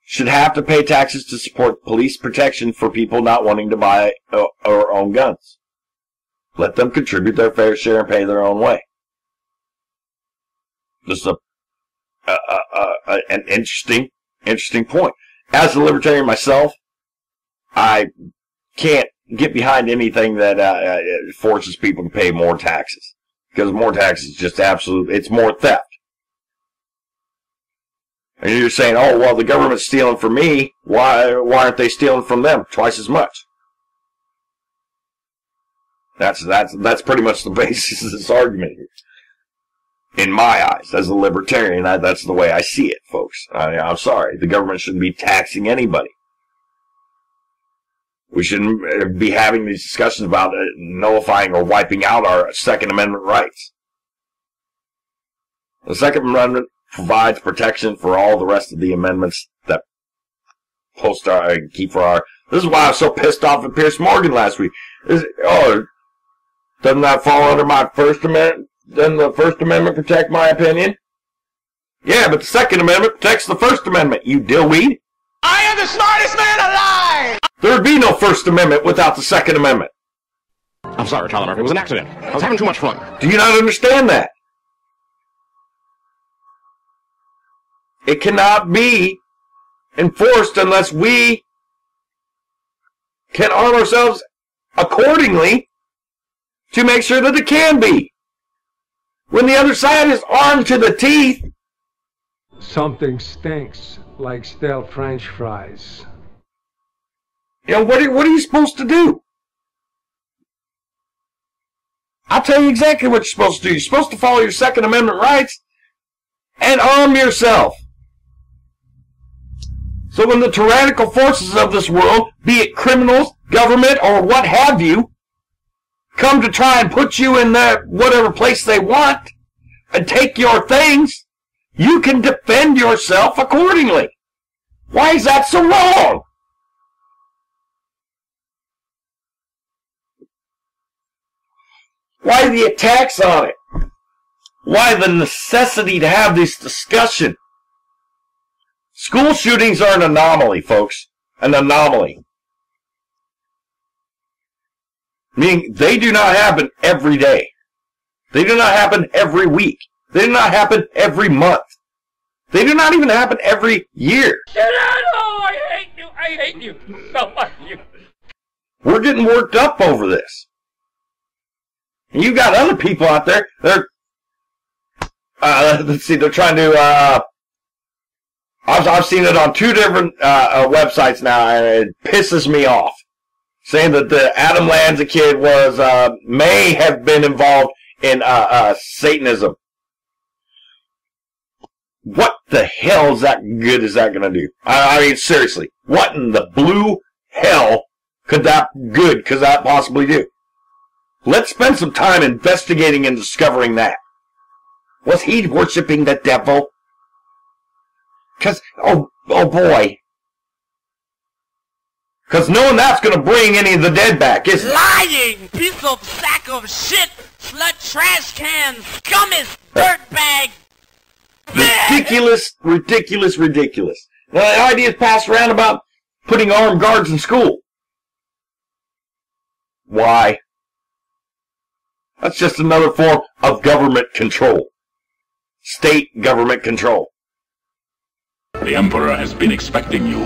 should have to pay taxes to support police protection for people not wanting to buy or own guns. Let them contribute their fair share and pay their own way. This is an interesting point. As a libertarian myself, I can't get behind anything that forces people to pay more taxes. Because more taxes is just it's more theft. And you're saying, oh, well, the government's stealing from me. Why aren't they stealing from them twice as much? That's pretty much the basis of this argument here. In my eyes, as a libertarian, that's the way I see it, folks. I'm sorry. The government shouldn't be taxing anybody. We shouldn't be having these discussions about nullifying or wiping out our Second Amendment rights. The Second Amendment provides protection for all the rest of the amendments that keep for our... This is why I was so pissed off at Piers Morgan last week. Doesn't that fall under my First Amendment? Doesn't the First Amendment protect my opinion? Yeah, but the Second Amendment protects the First Amendment, you dillweed. I am the smartest man alive! There would be no First Amendment without the Second Amendment. I'm sorry, Tyler Murphy. It was an accident. I was having too much fun. Do you not understand that? It cannot be enforced unless we can arm ourselves accordingly to make sure that it can be. When the other side is armed to the teeth. Something stinks like stale French fries. You know, what are you supposed to do? I'll tell you exactly what you're supposed to do. You're supposed to follow your Second Amendment rights and arm yourself. So when the tyrannical forces of this world, be it criminals, government, or what have you, come to try and put you in whatever place they want and take your things, you can defend yourself accordingly. Why is that so wrong? Why the attacks on it? Why the necessity to have this discussion? School shootings are an anomaly, folks. An anomaly. Meaning they do not happen every day. They do not happen every week. They do not happen every month. They do not even happen every year. I hate you. I hate you. So much. We're getting worked up over this. And you got other people out there, let's see, they're trying to, I've seen it on 2 different websites now, and it pisses me off. Saying that the Adam Lanza kid may have been involved in Satanism. What the hell is that good is that going to do? I mean, seriously, what in the blue hell could that possibly do? Let's spend some time investigating and discovering that. Was he worshiping the devil? Because, oh boy. Because knowing that's going to bring any of the dead back, isn't it? Lying! Piece of sack of shit! Slut trash can! Scummus! Dirtbag! Ridiculous, ridiculous, ridiculous. Now, the idea is passed around about putting armed guards in school. Why? That's just another form of government control. State government control. The Emperor has been expecting you.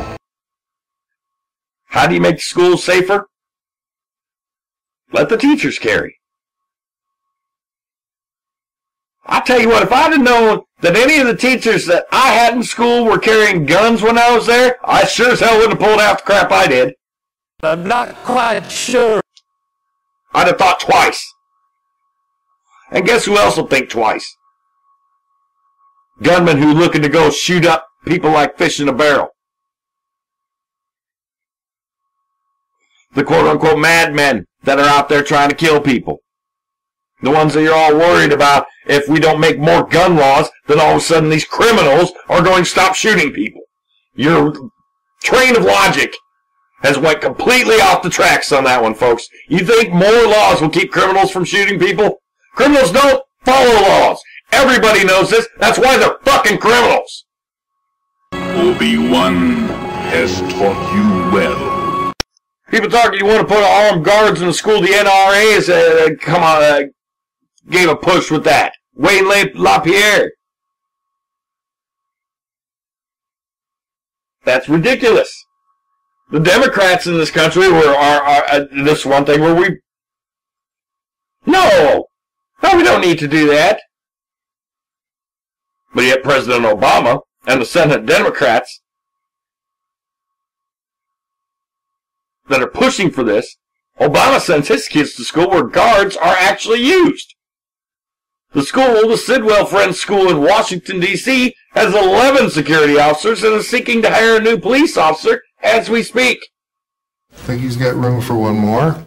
How do you make schools safer? Let the teachers carry. I'll tell you what, if I'd have known that any of the teachers that I had in school were carrying guns when I was there, I sure as hell wouldn't have pulled out the crap I did. I'm not quite sure. I'd have thought twice. And guess who else will think twice? Gunmen who looking to go shoot up people like fish in a barrel. The quote-unquote madmen that are out there trying to kill people. The ones that you're all worried about if we don't make more gun laws, then all of a sudden these criminals are going to stop shooting people. Your train of logic has went completely off the tracks on that one, folks. You think more laws will keep criminals from shooting people? Criminals don't follow laws. Everybody knows this. That's why they're fucking criminals. Obi-Wan has taught you well. People talking, you want to put armed guards in the school. The NRA gave a push with that. Wayne LaPierre. That's ridiculous. The Democrats in this country are this one thing where we... No, we don't need to do that. But yet President Obama and the Senate Democrats that are pushing for this, Obama sends his kids to school where guards are actually used. The school, the Sidwell Friends School in Washington, D.C., has 11 security officers and is seeking to hire a new police officer as we speak. Think he's got room for one more?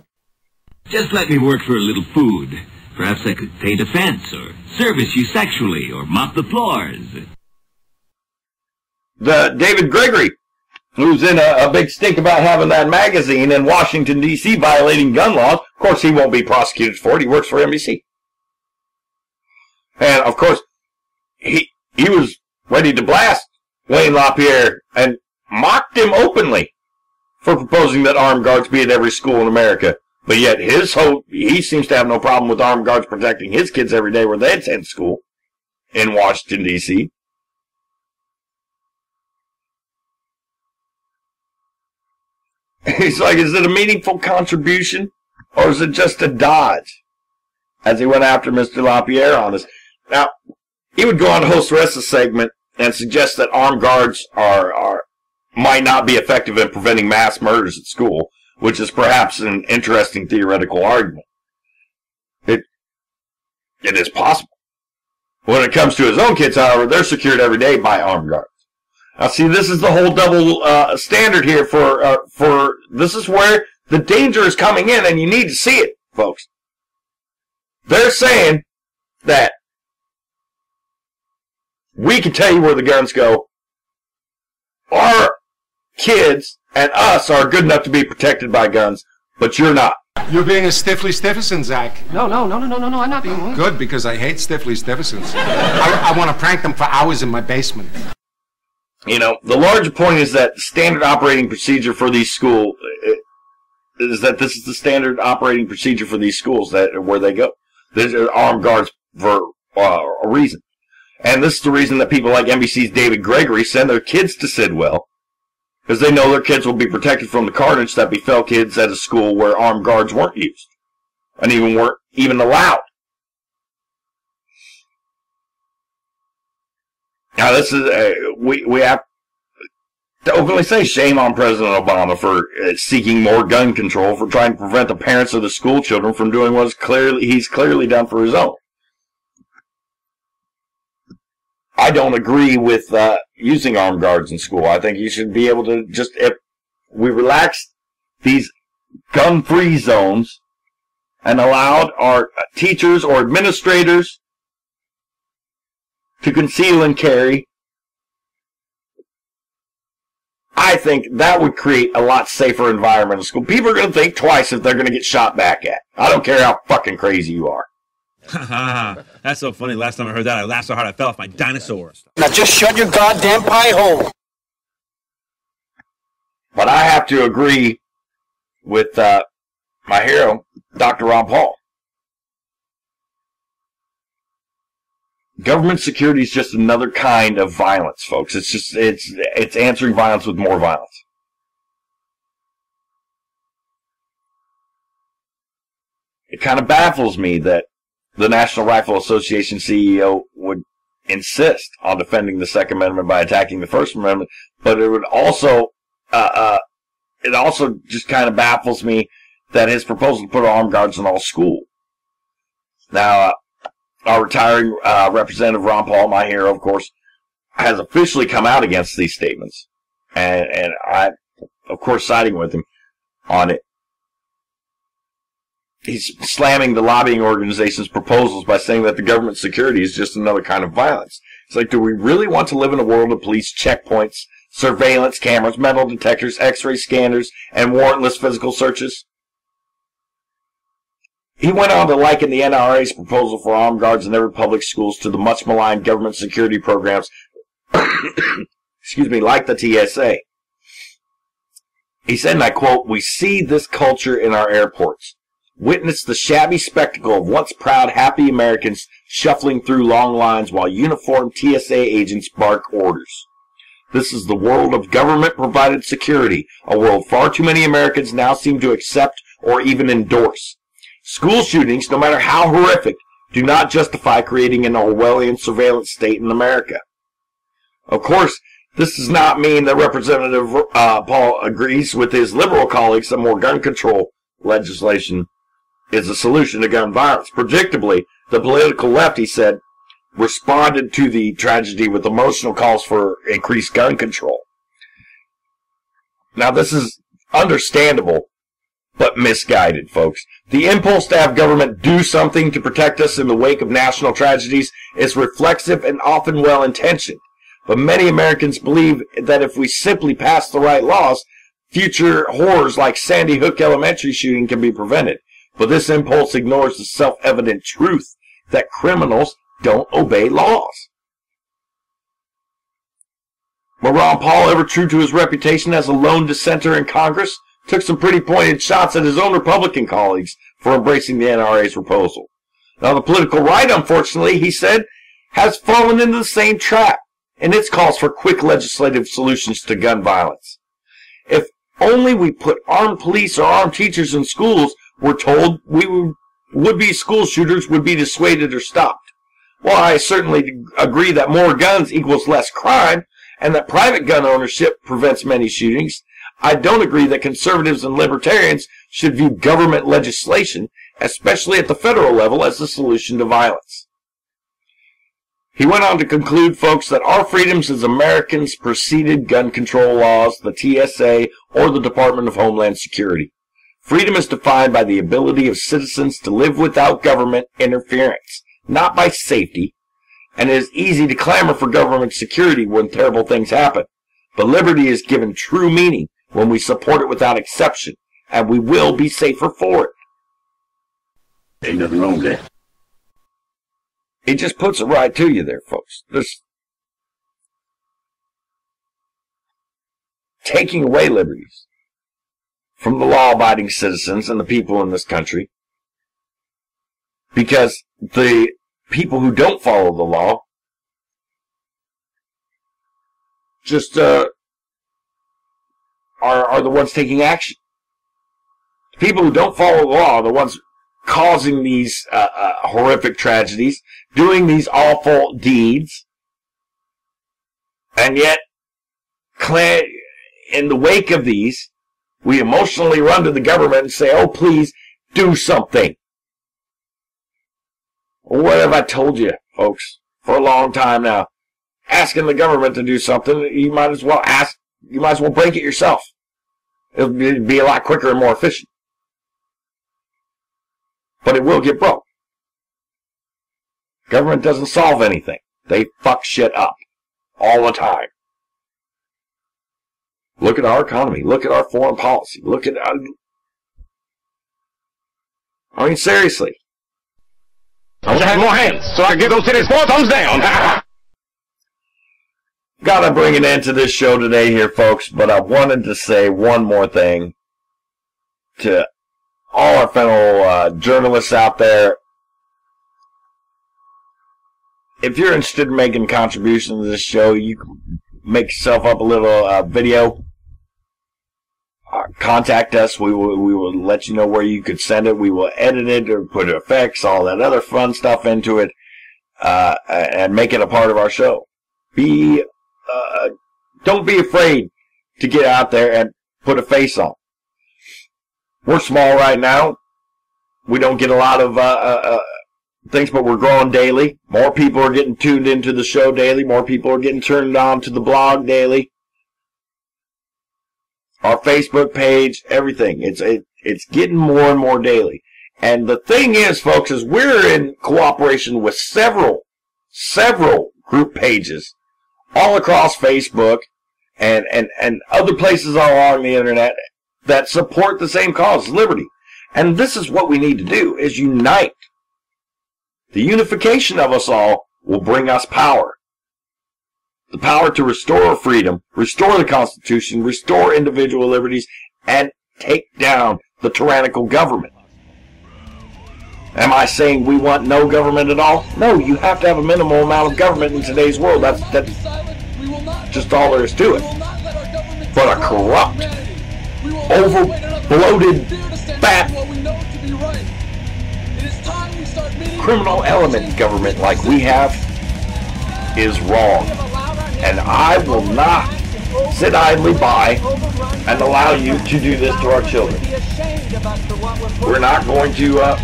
Just let me work for a little food. Perhaps I could paint a fence, or service you sexually, or mop the floors. David Gregory, who's in a big stink about having that magazine in Washington, D.C. violating gun laws. Of course, he won't be prosecuted for it. He works for NBC. And, of course, he was ready to blast Wayne LaPierre and mocked him openly for proposing that armed guards be at every school in America. But yet he seems to have no problem with armed guards protecting his kids every day where they attend school in Washington, D.C. He's like, is it a meaningful contribution or is it just a dodge? As he went after Mr. LaPierre on this. Now, he would go on to host the rest of the segment and suggest that armed guards might not be effective in preventing mass murders at school, which is perhaps an interesting theoretical argument. It is possible. When it comes to his own kids, however, they're secured every day by armed guards. Now, see, this is the whole double standard here for this is where the danger is coming in, and you need to see it, folks. They're saying that we can tell you where the guns go. Our kids and us are good enough to be protected by guns, but you're not. You're being a Stifley Stiffenson, Zach. No, I'm not being one. Good, because I hate Stifley Stiffensons. I want to prank them for hours in my basement. You know, the larger point is that the standard operating procedure for these schools is that this is the standard operating procedure for these schools where they go. There's armed guards for a reason. And this is the reason that people like NBC's David Gregory send their kids to Sidwell, because they know their kids will be protected from the carnage that befell kids at a school where armed guards weren't used and weren't even allowed. Now, this is we have to openly say shame on President Obama for seeking more gun control, for trying to prevent the parents of the school children from doing what he's clearly done for his own. I don't agree with using armed guards in school. I think you should be able to just, if we relax these gun-free zones and allowed our teachers or administrators to conceal and carry, I think that would create a lot safer environment in school. People are going to think twice if they're going to get shot back at. I don't care how fucking crazy you are. That's so funny. Last time I heard that, I laughed so hard I fell off my dinosaur. Now just shut your goddamn pie hole. But I have to agree with my hero, Dr. Ron Paul. Government security is just another kind of violence, folks. It's answering violence with more violence. It kind of baffles me that the National Rifle Association CEO would insist on defending the Second Amendment by attacking the First Amendment, but it would also, it also just kind of baffles me that his proposal to put armed guards in all schools. Now, our retiring Representative Ron Paul, my hero, of course, has officially come out against these statements, and I, of course, siding with him on it. He's slamming the lobbying organization's proposals by saying that the government security is just another kind of violence. It's like, do we really want to live in a world of police checkpoints, surveillance cameras, metal detectors, x-ray scanners, and warrantless physical searches? He went on to liken the NRA's proposal for armed guards in every public schools to the much maligned government security programs, excuse me, like the TSA. He said, and I quote, "We see this culture in our airports. Witness the shabby spectacle of once proud, happy Americans shuffling through long lines while uniformed TSA agents bark orders. This is the world of government-provided security, a world far too many Americans now seem to accept or even endorse. School shootings, no matter how horrific, do not justify creating an Orwellian surveillance state in America." Of course, this does not mean that Representative Paul agrees with his liberal colleagues that more gun control legislation is a solution to gun violence. Predictably, the political left, he said, responded to the tragedy with emotional calls for increased gun control. Now, this is understandable, but misguided, folks. The impulse to have government do something to protect us in the wake of national tragedies is reflexive and often well-intentioned. But many Americans believe that if we simply pass the right laws, future horrors like Sandy Hook Elementary shooting can be prevented. But this impulse ignores the self-evident truth that criminals don't obey laws. But Ron Paul, ever true to his reputation as a lone dissenter in Congress, took some pretty pointed shots at his own Republican colleagues for embracing the NRA's proposal. Now, the political right, unfortunately, he said, has fallen into the same trap in its calls for quick legislative solutions to gun violence. If only we put armed police or armed teachers in schools, we're told would-be school shooters would be dissuaded or stopped. While I certainly agree that more guns equals less crime, and that private gun ownership prevents many shootings, I don't agree that conservatives and libertarians should view government legislation especially at the federal level, as the solution to violence. He went on to conclude, folks, that our freedoms as Americans preceded gun control laws, the TSA, or the Department of Homeland Security. Freedom is defined by the ability of citizens to live without government interference, not by safety, and it is easy to clamor for government security when terrible things happen. But liberty is given true meaning when we support it without exception, and we will be safer for it. Ain't nothing wrong with that. It just puts it right to you there, folks. There's taking away liberties from the law-abiding citizens and the people in this country, because the people who don't follow the law just are the ones taking action. The people who don't follow the law are the ones causing these horrific tragedies, doing these awful deeds, and yet, in the wake of these, we emotionally run to the government and say, oh, please, do something. Well, what have I told you, folks, for a long time now? Asking the government to do something, you might as well break it yourself. It'll be a lot quicker and more efficient. But it will get broke. Government doesn't solve anything. They fuck shit up all the time. Look at our economy. Look at our foreign policy. Look at... I mean, seriously. I wish I had more hands so I could give those cities 4 thumbs down. Gotta bring an end to this show today here, folks, but I wanted to say one more thing to all our fellow journalists out there. If you're interested in making a contribution to this show, you can make yourself up a little video. Contact us. We will let you know where you could send it. We will edit it or put effects, all that other fun stuff into it, and make it a part of our show. Don't be afraid to get out there and put a face on. We're small right now. We don't get a lot of things, but we're growing daily. More people are getting tuned into the show daily. More people are getting turned on to the blog daily. Our Facebook page, everything. It's getting more and more daily. And the thing is, folks, is we're in cooperation with several group pages all across Facebook and other places along the internet that support the same cause, liberty. And this is what we need to do, is unite. The unification of us all will bring us power. The power to restore freedom, restore the Constitution, restore individual liberties, and take down the tyrannical government. Am I saying we want no government at all? No, you have to have a minimal amount of government in today's world. That's just all there is to it. But a corrupt, over-bloated, fat, criminal element government like we have is wrong. And I will not sit idly by and allow you to do this to our children. We're not going to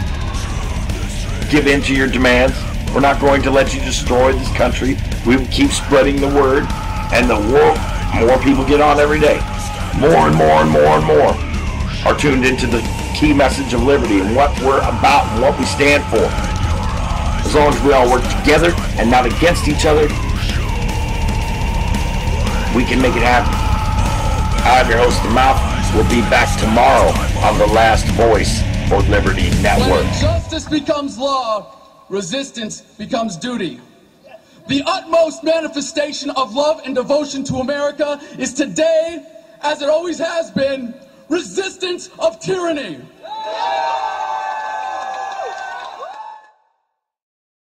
give in to your demands. We're not going to let you destroy this country. We will keep spreading the word, and the more people get on every day. More and more and more and more are tuned into the key message of liberty and what we're about and what we stand for. As long as we all work together and not against each other, we can make it happen. I'm your host, The Mouth. We'll be back tomorrow on The Last Voice for Liberty Network. When justice becomes law, resistance becomes duty. The utmost manifestation of love and devotion to America is today, as it always has been, resistance of tyranny.